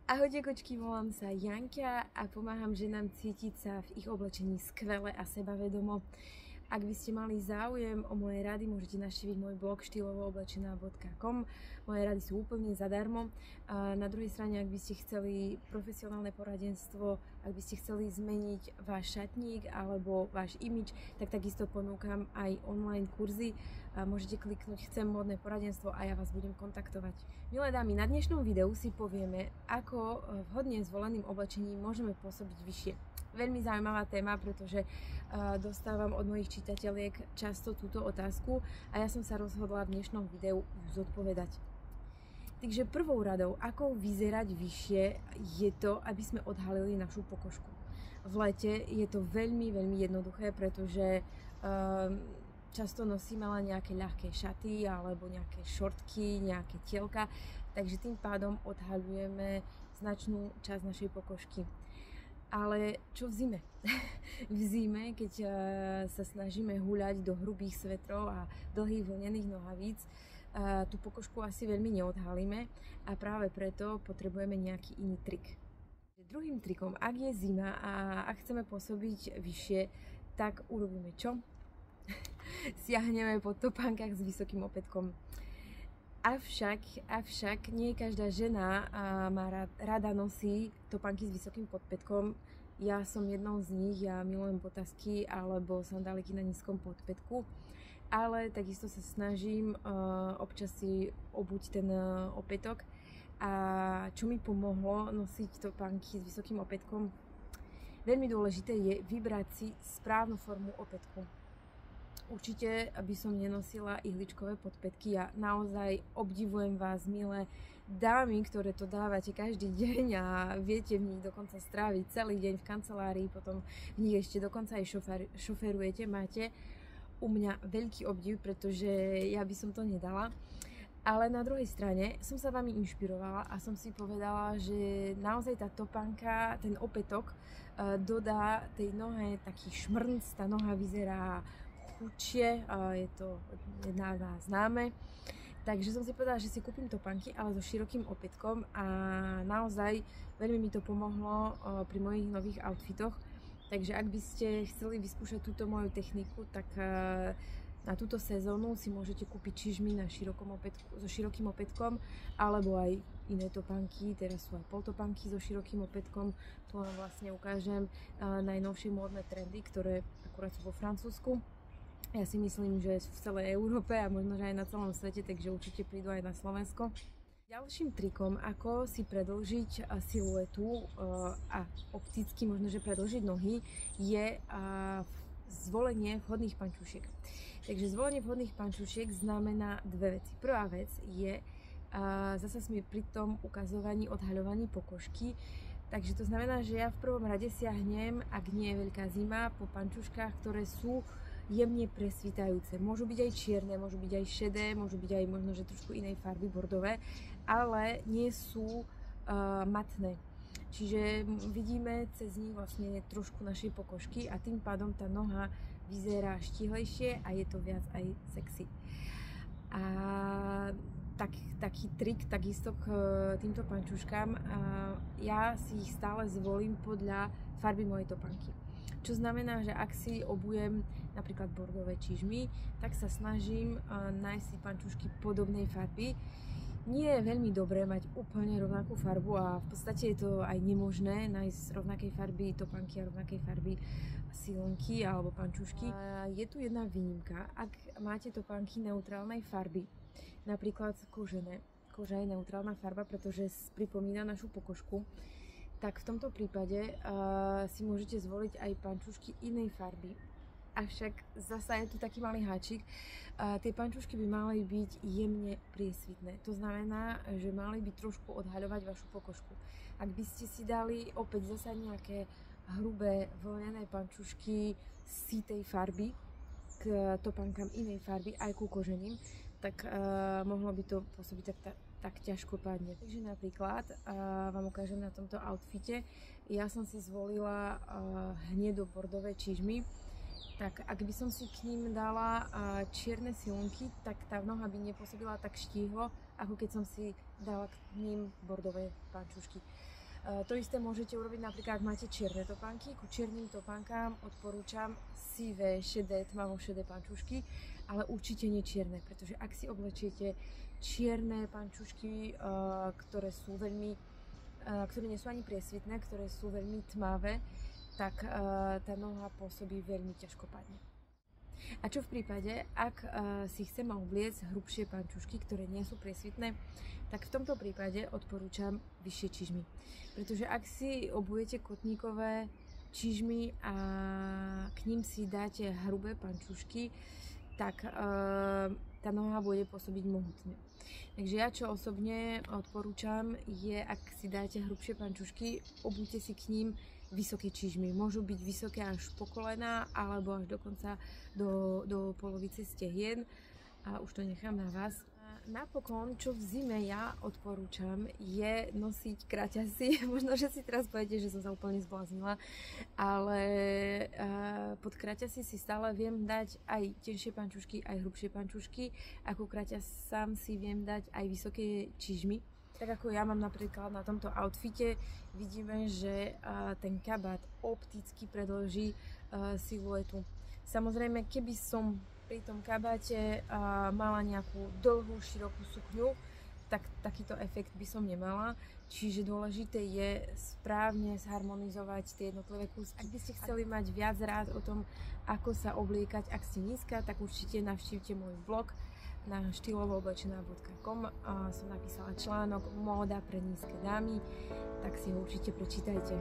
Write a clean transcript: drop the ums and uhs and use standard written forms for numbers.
Ahojte kočky, volám sa Janka a pomáham ženám cítiť sa v ich oblečení skvele a sebavedomo. Ak by ste mali záujem o moje rady, môžete navštíviť môj blog štýlovooblečená.com. Moje rady sú úplne zadarmo. A na druhej strane, ak by ste chceli profesionálne poradenstvo, ak by ste chceli zmeniť váš šatník alebo váš imidž, tak takisto ponúkam aj online kurzy. A môžete kliknúť Chcem módne poradenstvo a ja vás budem kontaktovať. Milé dámy, na dnešnom videu si povieme, ako vhodne zvoleným oblečením môžeme pôsobiť vyššie. Veľmi zaujímavá téma, pretože dostávam od mojich čitateľiek často túto otázku a ja som sa rozhodla v dnešnom videu ju zodpovedať. Takže prvou radou, ako vyzerať vyššie, je to, aby sme odhalili našu pokožku. V lete je to veľmi jednoduché, pretože často nosíme len nejaké ľahké šaty alebo nejaké šortky, nejaké tielka, takže tým pádom odhaľujeme značnú časť našej pokožky. Ale čo v zime? V zime, keď sa snažíme huľať do hrubých svetrov a dlhých vlnených nohavíc, tú pokožku asi veľmi neodhalíme a práve preto potrebujeme nejaký iný trik. Druhým trikom, ak je zima a ak chceme pôsobiť vyššie, tak urobíme čo? Siahneme po topánkach s vysokým opätkom. Avšak nie každá žena rada nosí topánky s vysokým podpätkom. Ja som jednou z nich, ja milujem botasky alebo sandáliky na nízkom podpätku, ale takisto sa snažím občas si obuť ten opätok. A čo mi pomohlo nosiť topánky s vysokým opätkom? Veľmi dôležité je vybrať si správnu formu opätku. Určite by som nenosila ihličkové podpätky. Ja naozaj obdivujem vás, milé dámy, ktoré to dávate každý deň a viete v nich dokonca stráviť celý deň v kancelárii, potom v nich ešte dokonca aj šoferujete. Máte u mňa veľký obdiv, pretože ja by som to nedala. Ale na druhej strane som sa vami inšpirovala a som si povedala, že naozaj tá topánka, ten opätok dodá tej nohe taký šmrnc, tá noha vyzerá chudšie, je to jedná z nás známe. Takže som si povedala, že si kúpim topánky, ale so širokým opätkom a naozaj veľmi mi to pomohlo pri mojich nových outfitoch. Takže ak by ste chceli vyskúšať túto moju techniku, tak na túto sezónu si môžete kúpiť čižmy so širokým opätkom alebo aj iné topánky, teraz sú aj poltopánky so širokým opätkom. Tu vám vlastne ukážem najnovšie módne trendy, ktoré akurát sú vo Francúzsku. Ja si myslím, že sú v celej Európe a možno, že aj na celom svete, takže určite prídu aj na Slovensko. Ďalším trikom, ako si predĺžiť siluetu a opticky možno, že predĺžiť nohy, je zvolenie vhodných pančušiek. Takže zvolenie vhodných pančušiek znamená dve veci. Prvá vec je zasa sme pri tom ukazovaní, odhaľovaní pokožky. Takže to znamená, že ja v prvom rade siahnem, ak nie je veľká zima, po pančuškách, ktoré sú jemne presvítajúce. Môžu byť aj čierne, môžu byť aj šedé, môžu byť aj možno, že trošku inej farby, bordové, ale nie sú matné. Čiže vidíme cez nich vlastne trošku našej pokožky a tým pádom tá noha vyzerá štíhlejšie a je to viac aj sexy. A taký trik takisto k týmto pančuškám, ja si ich stále zvolím podľa farby mojej topánky. Čo znamená, že ak si obujem napríklad bordové čižmy, tak sa snažím nájsť si pančušky podobnej farby. Nie je veľmi dobré mať úplne rovnakú farbu a v podstate je to aj nemožné nájsť rovnakej farby topánky a rovnakej farby silonky alebo pančušky. Je tu jedna výnimka, ak máte topánky neutrálnej farby, napríklad kožené. Koža je neutrálna farba, pretože pripomína našu pokožku. Tak v tomto prípade si môžete zvoliť aj pančušky inej farby. Avšak zasa je tu taký malý háčik. Tie pančušky by mali byť jemne priesvitné. To znamená, že mali by trošku odhaľovať vašu pokožku. Ak by ste si dali opäť zasa nejaké hrubé vlnené pančušky sítej farby k topánkam inej farby, aj ku koženým, tak mohlo by to pôsobiť tak ťažkopádne. Takže napríklad vám ukážem na tomto outfite. Ja som si zvolila hnedo-bordové čižmy. Tak ak by som si k ním dala čierne silonky, tak tá noha by nepôsobila tak štíhlo, ako keď som si dala k ním bordové pančušky. To isté môžete urobiť napríklad, ak máte čierne topánky. Ku čiernym topánkám odporúčam sivé, šedé, tmavo-šedé pančušky, ale určite nie čierne, pretože ak si oblečiete čierne pančušky, ktoré nie sú ani priesvitné, ktoré sú veľmi tmavé, tak tá noha pôsobí veľmi ťažkopádne. A čo v prípade, ak si chceme obliecť hrubšie pančušky, ktoré nie sú priesvitné, tak v tomto prípade odporúčam vyššie čižmy. Pretože ak si obujete kotníkové čižmy a k ním si dáte hrubé pančušky, tak tá noha bude pôsobiť mohutne. Takže ja čo osobne odporúčam je, ak si dáte hrubšie pančušky, obujte si k ním vysoké čižmy. Môžu byť vysoké až po kolená alebo až dokonca do polovice stehien, a už to nechám na vás. Napokon, čo v zime ja odporúčam, je nosiť kraťasy. Možno, že si teraz poviete, že som sa úplne zbláznila, ale pod kraťasy si stále viem dať aj tenšie pančušky, aj hrubšie pančušky. Ako kraťasám si viem dať aj vysoké čižmy. Tak ako ja mám napríklad na tomto outfite, vidíme, že ten kabát opticky predĺží siluetu. Samozrejme, keby som pri tom kabáte mala nejakú dlhú, širokú sukňu, tak takýto efekt by som nemala. Čiže dôležité je správne zharmonizovať tie jednotlivé kúsky. Ak by ste chceli mať viac rád o tom, ako sa obliekať, ak ste nízka, tak určite navštívte môj blog na stylovooblečená.com. Som napísala článok Móda pre nízke dámy, tak si ho určite prečítajte.